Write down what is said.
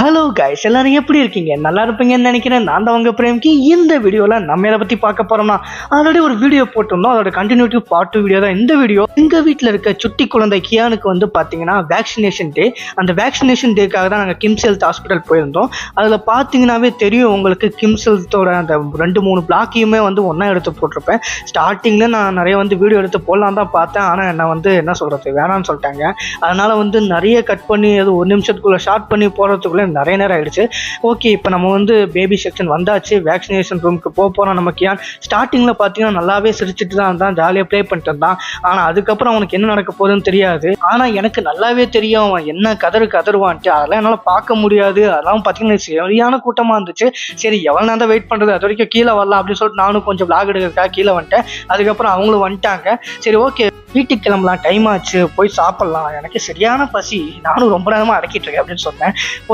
Hello guys, எல்லாரும் எப்படி இருக்கீங்க? நல்லா இருப்பீங்கன்னு நினைக்கிறேன். நான் தான் உங்கள் பிரேம்கி. இந்த வீடியோவில் நம்ம எதை பற்றி பார்க்க போகிறோம்னா, ஆல்ரெடி ஒரு வீடியோ போட்டிருந்தோம். அதோட கண்டினியூட்டிவ் பார்ட் 2 வீடியோ தான் இந்த வீடியோ. எங்கள் வீட்டில் இருக்க சுட்டி குழந்தை கியானுக்கு வந்து பார்த்தீங்கன்னா வேக்சினேஷன் டே. அந்த வேக்சினேஷன் டேக்காக தான் நாங்கள் கிம்ஸ் ஹெல்த் ஹாஸ்பிட்டல் போயிருந்தோம். அதில் பார்த்தீங்கன்னாவே தெரியும் உங்களுக்கு, கிம்ஸ் ஹெல்த்தோட அந்த 2-3 பிளாக்கையுமே வந்து ஒன்றா எடுத்து போட்டிருப்பேன். ஸ்டார்டிங்கில் நான் நிறைய வந்து வீடியோ எடுத்து போடலாம் தான் பார்த்தேன். ஆனால் என்னை வந்து என்ன சொல்கிறது, வேணான்னு சொல்லிட்டாங்க. அதனால் வந்து நிறைய கட் பண்ணி அது 1 நிமிஷத்துக்குள்ளே ஷார்ட் பண்ணி போகிறதுக்குள்ளே நிறைய நேரம் ஆயிடுச்சு. ஓகே, இப்போ நம்ம வந்து பேபி செக்ஷன் வந்தாச்சு. வேக்சினேஷன் ரூமுக்கு போகிறோம். நம்ம கியான் ஸ்டார்டிங்கில் பார்த்தீங்கன்னா நல்லாவே சிரிச்சுட்டு தான் இருந்தான், ஜாலியாக ப்ளே பண்ணிட்டு இருந்தான். ஆனால் அதுக்கப்புறம் அவனுக்கு என்ன நடக்க போகுதுன்னு தெரியாது. ஆனால் எனக்கு நல்லாவே தெரியும் அவன் என்ன கதறுவான்ட்டு. அதெல்லாம் என்னால் பார்க்க முடியாது. அதெல்லாம் பார்த்தீங்கன்னா சரியான கூட்டமாக இருந்துச்சு. சரி, எவ்வளோ நேரம் தான் வெயிட் பண்ணுறது, அது வரைக்கும் கீழே வரலாம் அப்படின்னு சொல்லிட்டு நானும் கொஞ்சம் விளாக் எடுக்கிறதுக்காக கீழே வந்துட்டேன். அதுக்கப்புறம் அவங்களும் வந்துட்டாங்க. சரி, ஓகே வீட்டுக்கு கிளம்பலாம், டைம் ஆச்சு, போய் சாப்பிட்லாம், எனக்கு சரியான பசி, நானும் ரொம்ப நேரமாக அடக்கிட்டு இருக்கேன் அப்படின்னு சொன்னேன்.